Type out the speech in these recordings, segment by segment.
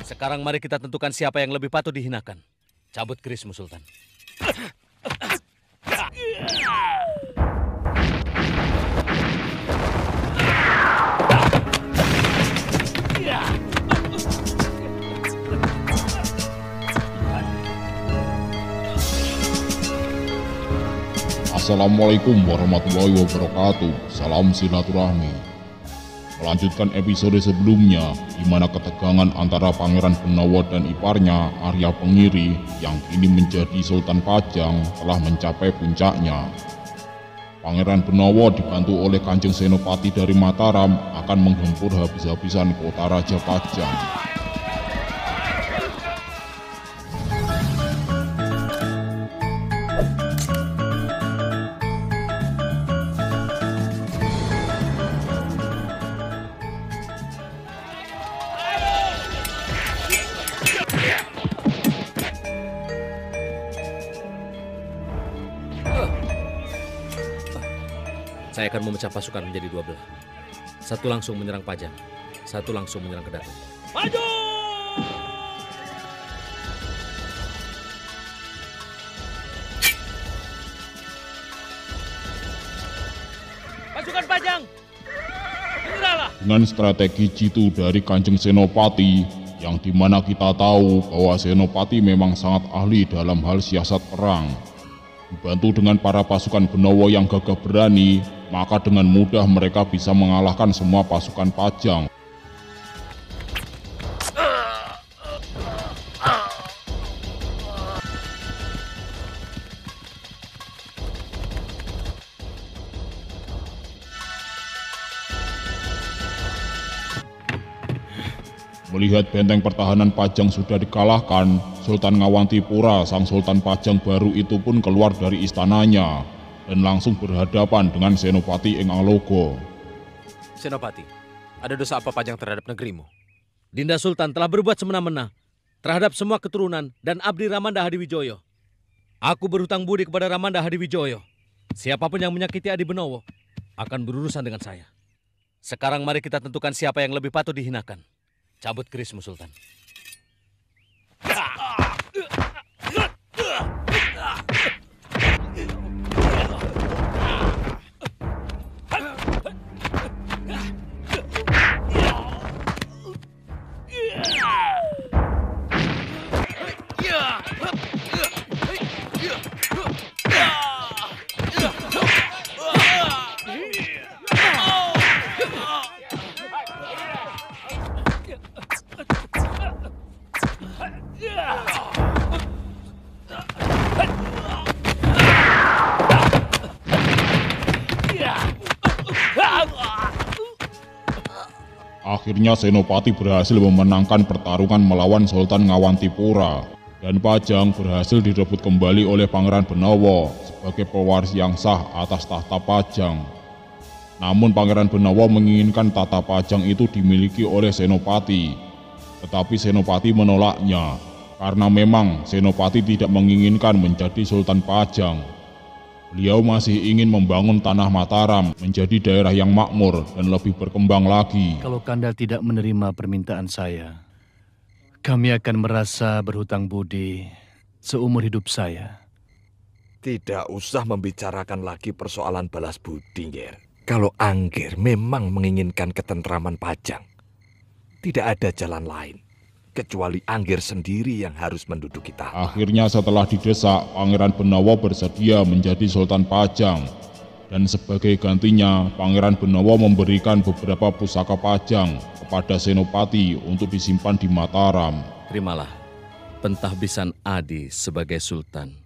Sekarang mari kita tentukan siapa yang lebih patut dihinakan. Cabut kerismu, Sultan. Assalamualaikum warahmatullahi wabarakatuh. Salam silaturahmi. Melanjutkan episode sebelumnya, di mana ketegangan antara Pangeran Benawa dan iparnya Arya Pengiri yang kini menjadi Sultan Pajang telah mencapai puncaknya. Pangeran Benawa dibantu oleh Kanjeng Senopati dari Mataram akan menggempur habis-habisan kota Raja Pajang. Saya akan memecah pasukan menjadi 2 belah. Satu langsung menyerang Pajang, satu langsung menyerang Kedaton. Maju! Pasukan Pajang, menyerahlah! Dengan strategi jitu dari Kanjeng Senopati, yang dimana kita tahu bahwa Senopati memang sangat ahli dalam hal siasat perang. Dibantu dengan para pasukan Benawa yang gagah berani, maka dengan mudah mereka bisa mengalahkan semua pasukan Pajang. Melihat benteng pertahanan Pajang sudah dikalahkan, Sultan Ngawantipura, sang Sultan Pajang baru itu pun keluar dari istananya dan langsung berhadapan dengan Senopati ing Alogo. Senopati, ada dosa apa Pajang terhadap negerimu? Dinda Sultan telah berbuat semena-mena terhadap semua keturunan dan abdi Ramanda Hadiwijoyo. Aku berhutang budi kepada Ramanda Hadiwijoyo. Siapapun yang menyakiti Adi Benowo akan berurusan dengan saya. Sekarang mari kita tentukan siapa yang lebih patut dihinakan. Cabut kerismu, Sultan. Akhirnya Senopati berhasil memenangkan pertarungan melawan Sultan Ngawantipura, dan Pajang berhasil direbut kembali oleh Pangeran Benawa sebagai pewaris yang sah atas tahta Pajang. Namun Pangeran Benawa menginginkan tahta Pajang itu dimiliki oleh Senopati, tetapi Senopati menolaknya karena memang Senopati tidak menginginkan menjadi Sultan Pajang. Beliau masih ingin membangun tanah Mataram menjadi daerah yang makmur dan lebih berkembang lagi. Kalau Kanda tidak menerima permintaan saya, kami akan merasa berhutang budi seumur hidup saya. Tidak usah membicarakan lagi persoalan balas budi, Nger. Kalau Angger memang menginginkan ketentraman Pajang, tidak ada jalan lain kecuali Angger sendiri yang harus menduduki tahta. Akhirnya setelah didesak, Pangeran Benawa bersedia menjadi Sultan Pajang. Dan sebagai gantinya, Pangeran Benawa memberikan beberapa pusaka Pajang kepada Senopati untuk disimpan di Mataram. Terimalah pentahbisan Adi sebagai Sultan.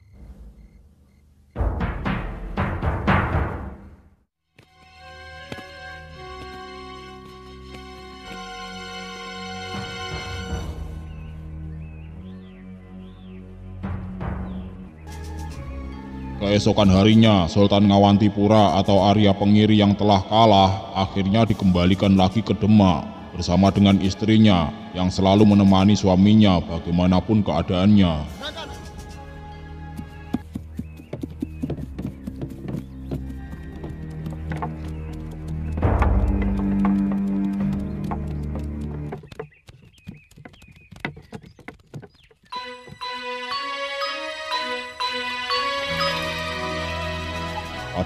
Keesokan harinya, Sultan Ngawantipura atau Arya Pengiri yang telah kalah akhirnya dikembalikan lagi ke Demak bersama dengan istrinya yang selalu menemani suaminya bagaimanapun keadaannya.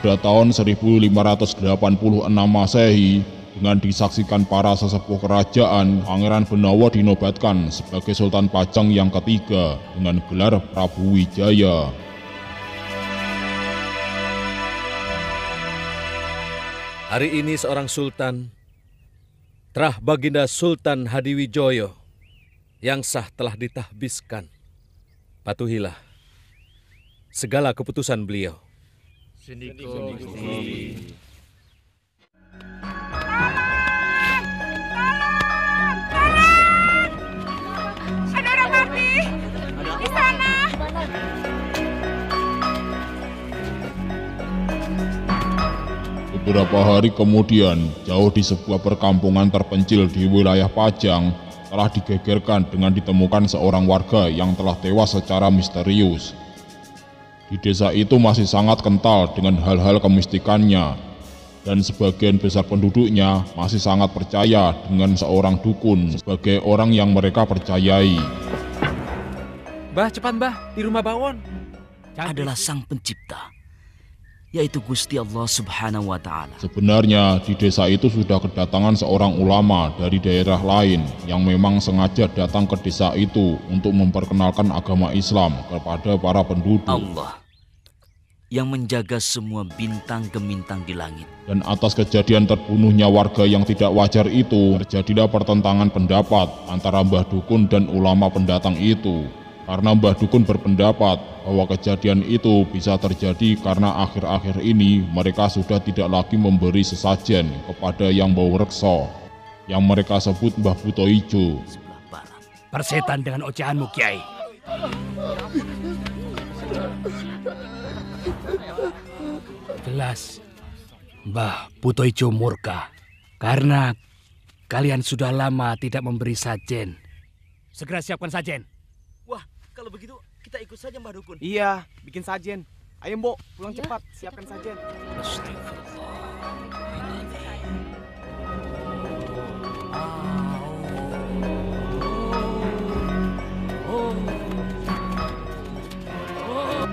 Pada tahun 1586 Masehi, dengan disaksikan para sesepuh kerajaan, Pangeran Benawa dinobatkan sebagai Sultan Pajang yang ketiga dengan gelar Prabu Wijaya. Hari ini seorang sultan, Trah Baginda Sultan Hadiwijoyo, yang sah telah ditahbiskan. Patuhilah segala keputusan beliau. Ada orang mati di sana. Beberapa hari kemudian, jauh di sebuah perkampungan terpencil di wilayah Pajang, telah digegerkan dengan ditemukan seorang warga yang telah tewas secara misterius. Di desa itu masih sangat kental dengan hal-hal kemistikannya, dan sebagian besar penduduknya masih sangat percaya dengan seorang dukun sebagai orang yang mereka percayai. Mbah, cepat mbah, di rumah Bawon. Adalah sang pencipta, yaitu Gusti Allah Subhanahu wa Ta'ala. Sebenarnya di desa itu sudah kedatangan seorang ulama dari daerah lain yang memang sengaja datang ke desa itu untuk memperkenalkan agama Islam kepada para penduduk. Allah yang menjaga semua bintang gemintang di langit. Dan atas kejadian terbunuhnya warga yang tidak wajar itu, terjadilah pertentangan pendapat antara Mbah Dukun dan ulama pendatang itu. Karena Mbah Dukun berpendapat bahwa kejadian itu bisa terjadi karena akhir-akhir ini mereka sudah tidak lagi memberi sesajen kepada yang bau reksa, yang mereka sebut Mbah Buto Ijo. Sebelah barat. Persetan dengan ocehanmu, Kiai. Jelas, Mbah Buto Ijo murka karena kalian sudah lama tidak memberi sajen. Segera siapkan sajen. Wah, kalau begitu kita ikut saja Mbah Dukun. Iya, bikin sajen. Ayo Mbok, pulang cepat, siapkan sajen.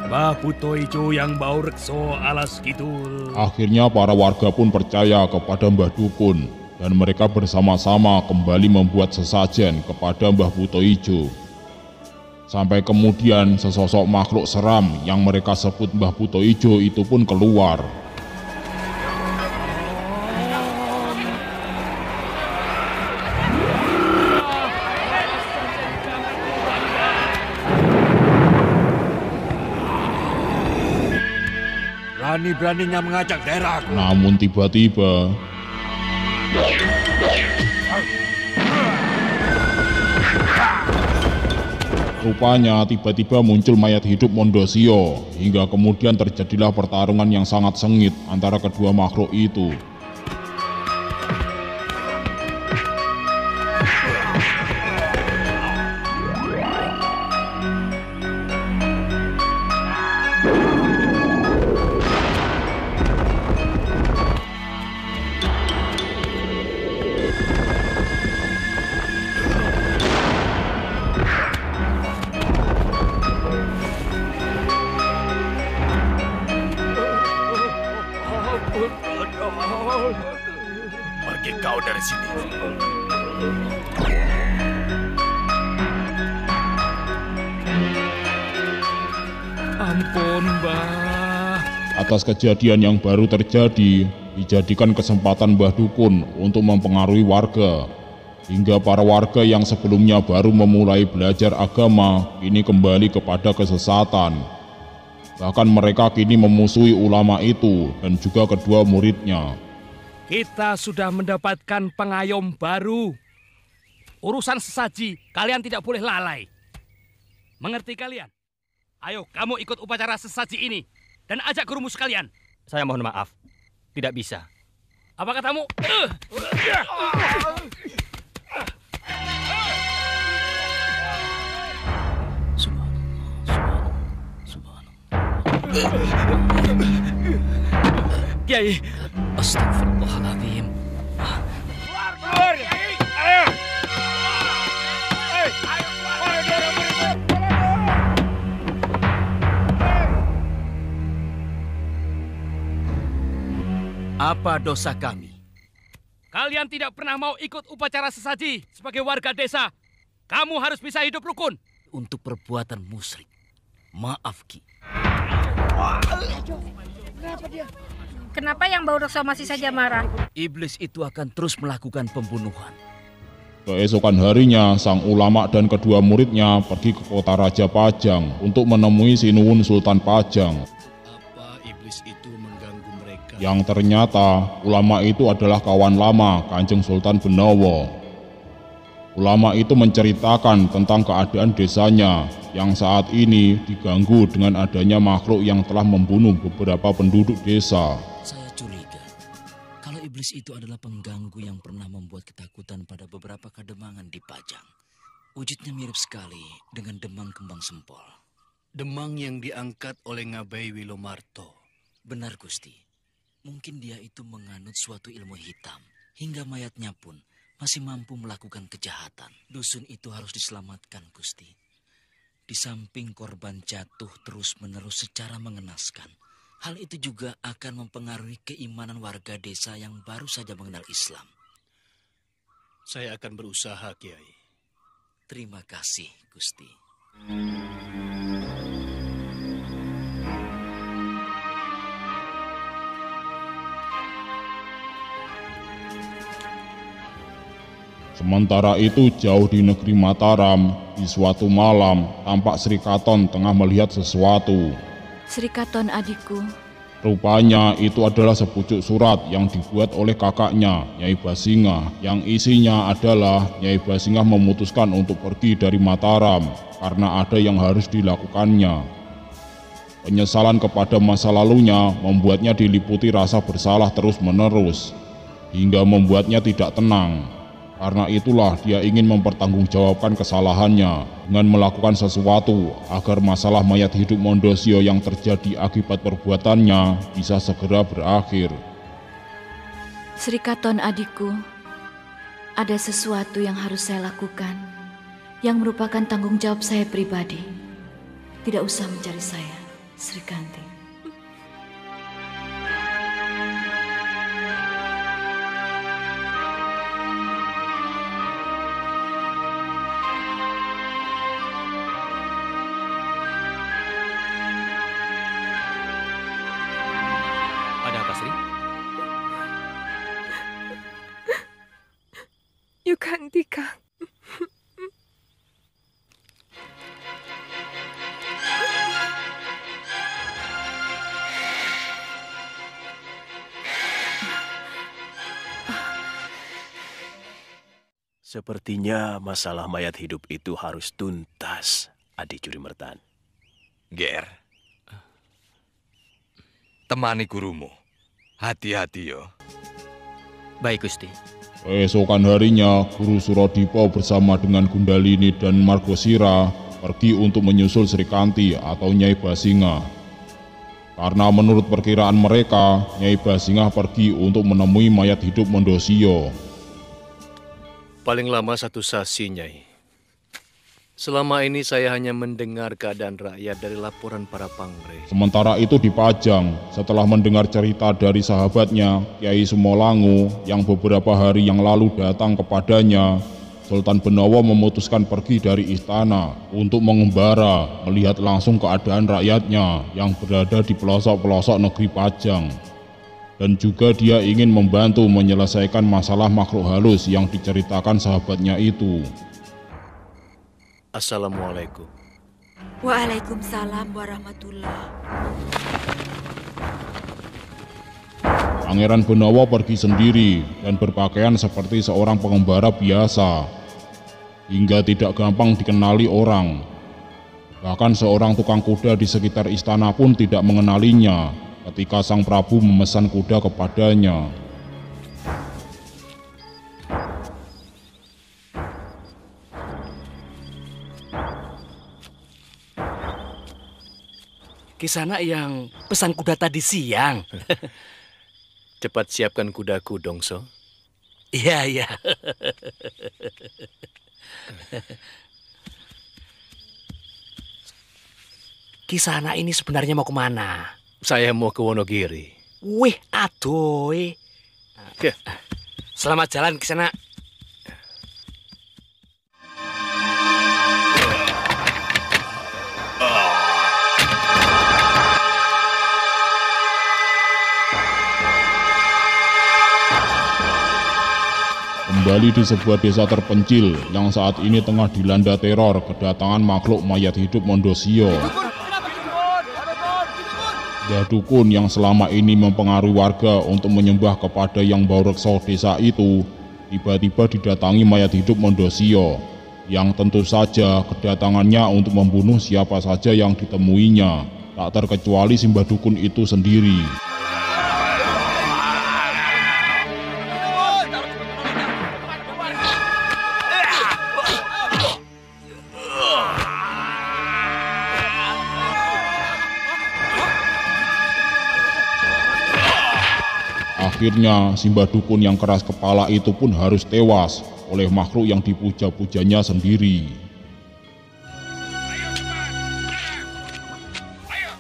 Mbah Buto Ijo yang bau rekso alas kidul. Akhirnya para warga pun percaya kepada Mbah Dukun, dan mereka bersama-sama kembali membuat sesajen kepada Mbah Buto Ijo. Sampai kemudian sesosok makhluk seram yang mereka sebut Mbah Buto Ijo itu pun keluar. Berani-beraninya mengajak daerah. Namun tiba-tiba rupanya tiba-tiba muncul mayat hidup Mondosio, hingga kemudian terjadilah pertarungan yang sangat sengit antara kedua makhluk itu. Pergi kau dari sini. Ampun, Mbah. Atas kejadian yang baru terjadi, dijadikan kesempatan Mbah Dukun untuk mempengaruhi warga, hingga para warga yang sebelumnya baru memulai belajar agama kini kembali kepada kesesatan. Bahkan mereka kini memusuhi ulama itu dan juga kedua muridnya. Kita sudah mendapatkan pengayom baru. Urusan sesaji, kalian tidak boleh lalai. Mengerti kalian? Ayo, kamu ikut upacara sesaji ini dan ajak gurumu sekalian. Saya mohon maaf, tidak bisa. Apa katamu? Kiai, astagfirullahaladzim. Apa dosa kami? Kalian tidak pernah mau ikut upacara sesaji sebagai warga desa. Kamu harus bisa hidup rukun. Untuk perbuatan musyrik. Maaf, Ki. Kenapa yang bau reksa masih saja marah? Iblis itu akan terus melakukan pembunuhan. Keesokan harinya, sang ulama dan kedua muridnya pergi ke kota Raja Pajang untuk menemui Sinuwun Sultan Pajang. Apa iblis itu mengganggu mereka? Yang ternyata, ulama itu adalah kawan lama Kanjeng Sultan Benowo. Ulama itu menceritakan tentang keadaan desanya yang saat ini diganggu dengan adanya makhluk yang telah membunuh beberapa penduduk desa. Saya curiga, kalau iblis itu adalah pengganggu yang pernah membuat ketakutan pada beberapa kademangan di Pajang. Wujudnya mirip sekali dengan demang kembang sempol. Demang yang diangkat oleh Ngabai Wilomarto. Benar, Gusti. Mungkin dia itu menganut suatu ilmu hitam, hingga mayatnya pun masih mampu melakukan kejahatan. Dusun itu harus diselamatkan, Gusti. Di samping korban jatuh terus-menerus secara mengenaskan, hal itu juga akan mempengaruhi keimanan warga desa yang baru saja mengenal Islam. Saya akan berusaha, Kiai. Terima kasih, Gusti. Sementara itu jauh di negeri Mataram, di suatu malam, tampak Sri Katon tengah melihat sesuatu. Sri Katon adikku. Rupanya itu adalah sepucuk surat yang dibuat oleh kakaknya, Nyai Basingah, yang isinya adalah Nyai Basingah memutuskan untuk pergi dari Mataram karena ada yang harus dilakukannya. Penyesalan kepada masa lalunya membuatnya diliputi rasa bersalah terus-menerus, hingga membuatnya tidak tenang. Karena itulah dia ingin mempertanggungjawabkan kesalahannya dengan melakukan sesuatu agar masalah mayat hidup Mondosio yang terjadi akibat perbuatannya bisa segera berakhir. Sri Katon adikku, ada sesuatu yang harus saya lakukan yang merupakan tanggung jawab saya pribadi. Tidak usah mencari saya, Sri Kanti. Yukanti, Kang. Sepertinya masalah mayat hidup itu harus tuntas, Adi Juri Mertan. Ger, temani gurumu. Hati-hati yo. Baik, Gusti. Keesokan harinya, Guru Surodipo bersama dengan Gundalini dan Margosira pergi untuk menyusul Sri Kanti atau Nyai Basingah. Karena menurut perkiraan mereka, Nyai Basingah pergi untuk menemui mayat hidup Mondosio. Paling lama 1 sasi, Nyai. Selama ini saya hanya mendengar keadaan rakyat dari laporan para pangre. Sementara itu di Pajang, setelah mendengar cerita dari sahabatnya, Kiai Sumolangu, yang beberapa hari yang lalu datang kepadanya, Sultan Benowo memutuskan pergi dari istana untuk mengembara, melihat langsung keadaan rakyatnya yang berada di pelosok-pelosok negeri Pajang. Dan juga dia ingin membantu menyelesaikan masalah makhluk halus yang diceritakan sahabatnya itu. Assalamualaikum. Waalaikumsalam warahmatullah. Pangeran Benowo pergi sendiri dan berpakaian seperti seorang pengembara biasa, hingga tidak gampang dikenali orang. Bahkan seorang tukang kuda di sekitar istana pun tidak mengenalinya ketika Sang Prabu memesan kuda kepadanya. Kisana yang pesan kuda tadi siang. Cepat siapkan kudaku, Dongso. Iya, iya. Kisana ini sebenarnya mau kemana? Saya mau ke Wonogiri. Wih, adoe. Selamat jalan ke sana. Kembali di sebuah desa terpencil yang saat ini tengah dilanda teror kedatangan makhluk mayat hidup Mondosio. Mbah Dukun yang selama ini mempengaruhi warga untuk menyembah kepada yang bau reksa desa itu, tiba-tiba didatangi mayat hidup Mondosio, yang tentu saja kedatangannya untuk membunuh siapa saja yang ditemuinya, tak terkecuali si Mbah Dukun itu sendiri. Akhirnya, si Mbah Dukun yang keras kepala itu pun harus tewas oleh makhluk yang dipuja-pujanya sendiri.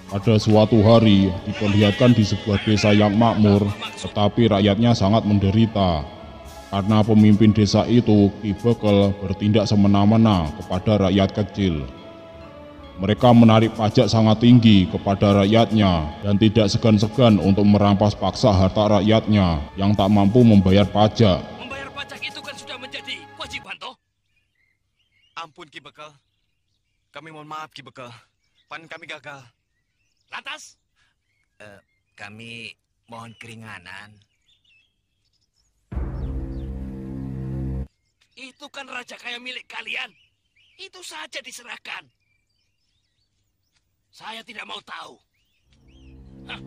Pada suatu hari, diperlihatkan di sebuah desa yang makmur, tetapi rakyatnya sangat menderita. Karena pemimpin desa itu, Ki Bekel, bertindak semena-mena kepada rakyat kecil. Mereka menarik pajak sangat tinggi kepada rakyatnya dan tidak segan-segan untuk merampas paksa harta rakyatnya yang tak mampu membayar pajak. Membayar pajak itu kan sudah menjadi kewajiban toh? Ampun Ki Bekel. Kami mohon maaf Ki Bekel. Pan kami gagal. Lantas? Kami mohon keringanan. Itu kan raja kaya milik kalian. Itu saja diserahkan. Saya tidak mau tahu. Hah?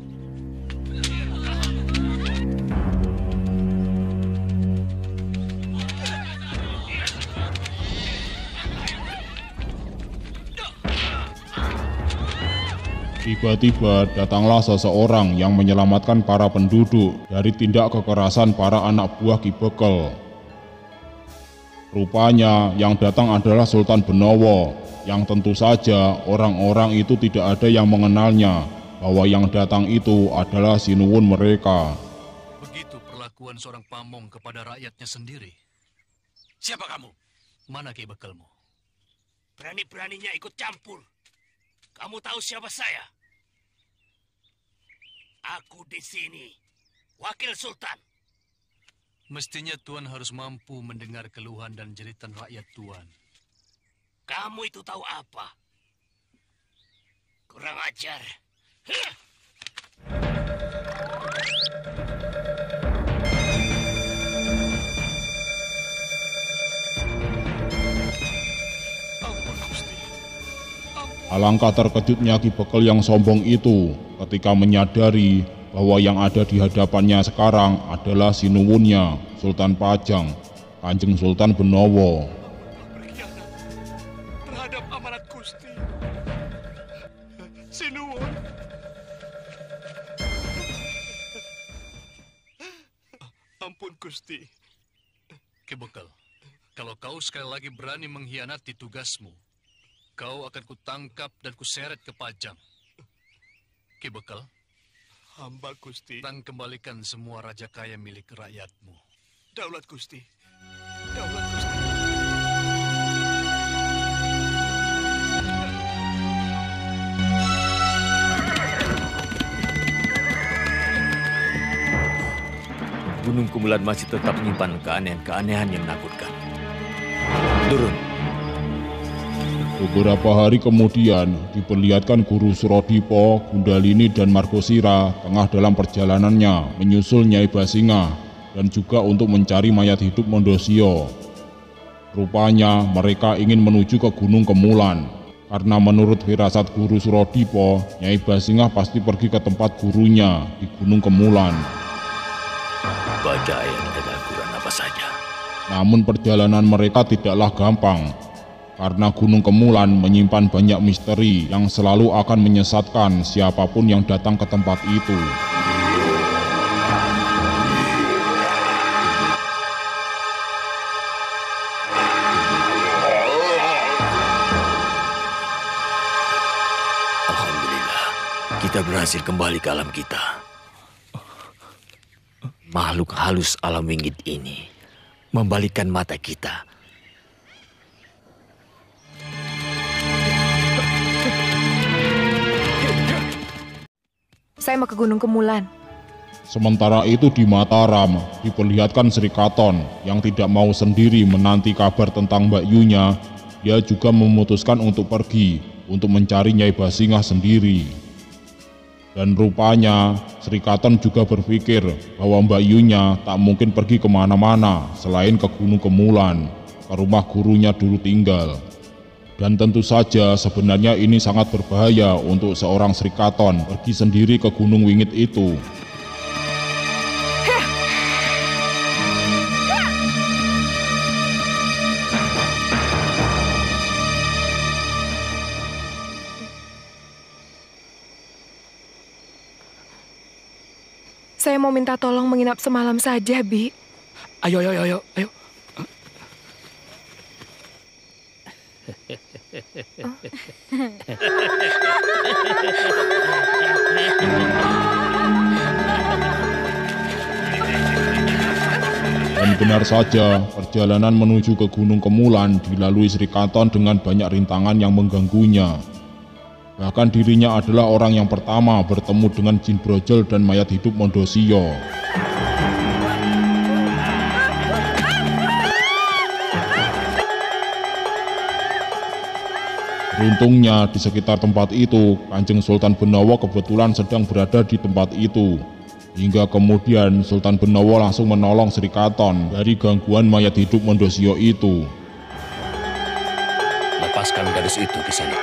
Tiba-tiba datanglah seseorang yang menyelamatkan para penduduk dari tindak kekerasan para anak buah Ki Bekel. Rupanya yang datang adalah Sultan Benowo, yang tentu saja orang-orang itu tidak ada yang mengenalnya bahwa yang datang itu adalah sinuwun mereka. Begitu perlakuan seorang pamong kepada rakyatnya sendiri. Siapa kamu? Mana Ki Bekelmu? Berani-beraninya ikut campur. Kamu tahu siapa saya? Aku di sini, wakil sultan. Mestinya Tuan harus mampu mendengar keluhan dan jeritan rakyat Tuan. Kamu itu tahu apa? Kurang ajar. Hah! Alangkah terkejutnya Ki Bekel yang sombong itu ketika menyadari bahwa yang ada di hadapannya sekarang adalah sinuwunnya, Sultan Pajang, Kanjeng Sultan Benowo. Terhadap amanat Gusti. Sinuwun. Ampun Gusti. Ki Bekel, kalau kau sekali lagi berani mengkhianati tugasmu, kau akan kutangkap dan kuseret ke Pajang. Ki Bekel, hamba Gusti. dan kembalikan semua raja kaya milik rakyatmu. Daulat Gusti. Daulat Gusti. Gunung Kumulan masih tetap menyimpan keanehan-keanehan yang menakutkan. Turun. Beberapa hari kemudian, diperlihatkan Guru Surodipo, Gundalini, dan Margosira tengah dalam perjalanannya menyusul Nyai Basingah dan juga untuk mencari mayat hidup Mondosio. Rupanya mereka ingin menuju ke Gunung Kemulan, karena menurut firasat Guru Surodipo, Nyai Basingah pasti pergi ke tempat gurunya di Gunung Kemulan. Baca ayat dan Al-Quran apa saja. Namun perjalanan mereka tidaklah gampang, karena Gunung Kemulan menyimpan banyak misteri yang selalu akan menyesatkan siapapun yang datang ke tempat itu. Alhamdulillah, kita berhasil kembali ke alam kita. makhluk halus alam wingit ini membalikan mata kita. Saya mau ke Gunung Kemulan. Sementara itu di Mataram, diperlihatkan Sri Katon yang tidak mau sendiri menanti kabar tentang Mbak Yunya. Dia juga memutuskan untuk pergi untuk mencari Nyai Basingah sendiri. Dan rupanya Sri Katon juga berpikir bahwa Mbak Yunya tak mungkin pergi kemana-mana selain ke Gunung Kemulan, ke rumah gurunya dulu tinggal. Dan tentu saja sebenarnya ini sangat berbahaya untuk seorang Sri Katon pergi sendiri ke Gunung Wingit itu. Saya mau minta tolong menginap semalam saja, Bi. Ayo. Dan benar saja, perjalanan menuju ke Gunung Kemulan dilalui Sri Katon dengan banyak rintangan yang mengganggunya. Bahkan dirinya adalah orang yang pertama bertemu dengan jin brojol dan mayat hidup Mondosio. Beruntungnya di sekitar tempat itu, Kanjeng Sultan Benowo kebetulan sedang berada di tempat itu. Hingga kemudian Sultan Benowo langsung menolong Sri Katon dari gangguan mayat hidup Mondosio itu. Lepaskan gadis itu di sana.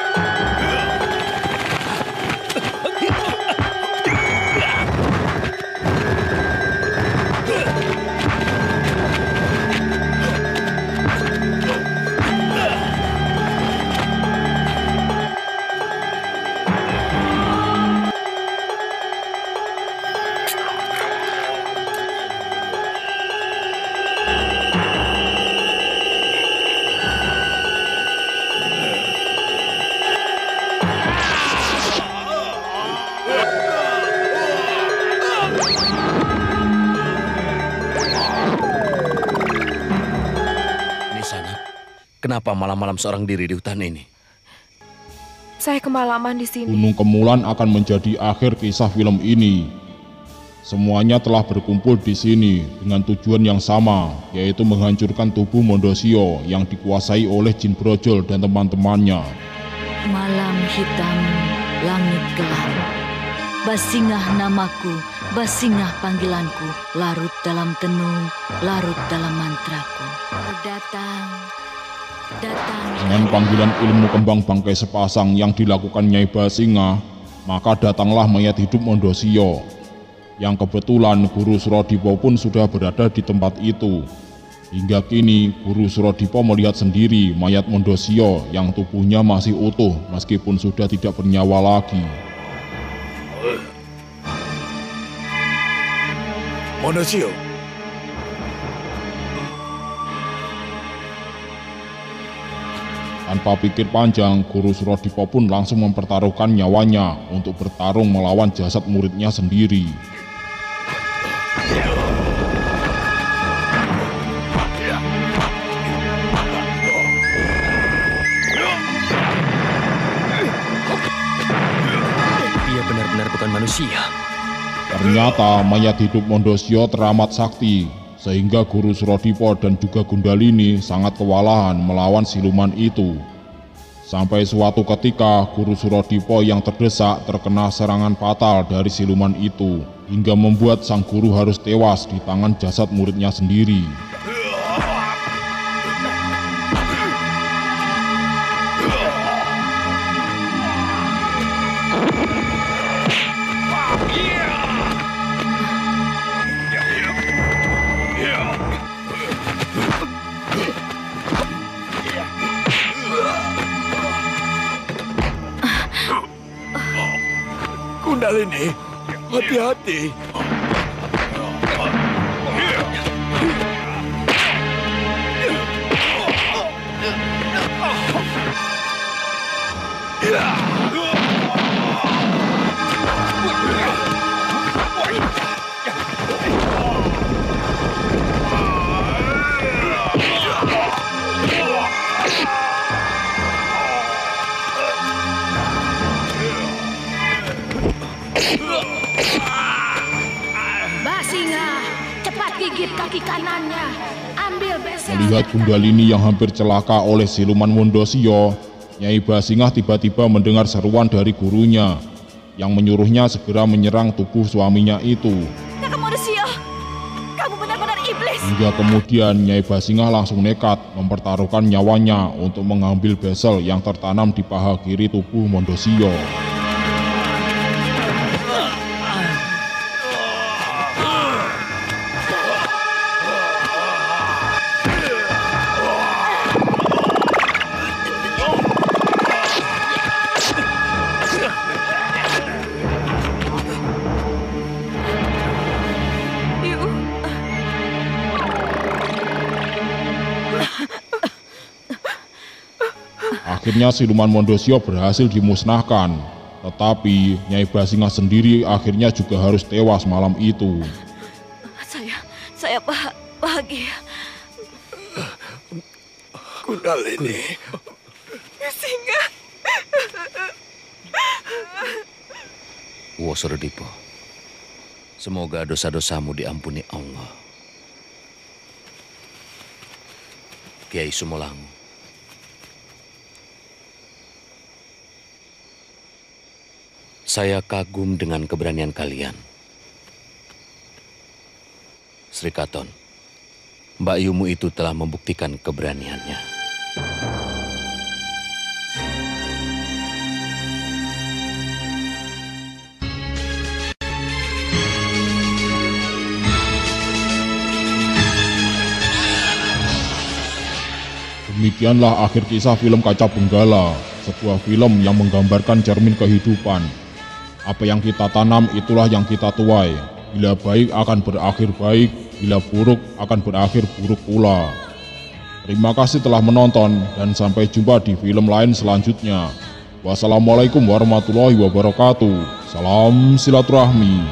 Kenapa malam-malam seorang diri di hutan ini? Saya kemalaman di sini. Gunung Kemulan akan menjadi akhir kisah film ini. Semuanya telah berkumpul di sini dengan tujuan yang sama, yaitu menghancurkan tubuh Mondosio yang dikuasai oleh jin brojol dan teman-temannya. Malam hitam, langit gelap. Basingah namaku, Basingah panggilanku, larut dalam tenung, larut dalam mantraku. Datang. Dengan panggilan ilmu kembang bangkai sepasang yang dilakukan Nyai Basingah, maka datanglah mayat hidup Mondosio. Yang kebetulan Guru Surodipo pun sudah berada di tempat itu. Hingga kini Guru Surodipo melihat sendiri mayat Mondosio yang tubuhnya masih utuh meskipun sudah tidak bernyawa lagi. Mondosio. Tanpa pikir panjang, Guru Surodipo pun langsung mempertaruhkan nyawanya untuk bertarung melawan jasad muridnya sendiri. Dia benar-benar bukan manusia. Ternyata mayat hidup Mondosio teramat sakti, sehingga Guru Surodipo dan juga Gundalini sangat kewalahan melawan siluman itu. Sampai suatu ketika Guru Surodipo yang terdesak terkena serangan fatal dari siluman itu, hingga membuat sang guru harus tewas di tangan jasad muridnya sendiri. Gundalini, hati-hati. gigit kaki kanannya. Ambil besek. Melihat Gundalini yang hampir celaka oleh siluman Mondosio, Nyai Basingah tiba-tiba mendengar seruan dari gurunya yang menyuruhnya segera menyerang tubuh suaminya itu. Kakak Mondosio, kamu benar-benar iblis. Hingga kemudian Nyai Basingah langsung nekat mempertaruhkan nyawanya untuk mengambil besel yang tertanam di paha kiri tubuh Mondosio. Akhirnya siluman Mondosio berhasil dimusnahkan, tetapi Nyai Basingah sendiri akhirnya juga harus tewas malam itu. Saya bahagia. Gundalini. Singa. Wosorodipo, semoga dosa-dosamu diampuni Allah. Kiai Sumolangu, saya kagum dengan keberanian kalian. Sri Katon, Mbak Yumu itu telah membuktikan keberaniannya. Demikianlah akhir kisah film Kaca Benggala, sebuah film yang menggambarkan cermin kehidupan. Apa yang kita tanam itulah yang kita tuai. Bila baik akan berakhir baik, bila buruk akan berakhir buruk pula. Terima kasih telah menonton dan sampai jumpa di film lain selanjutnya. Wassalamualaikum warahmatullahi wabarakatuh. Salam silaturahmi.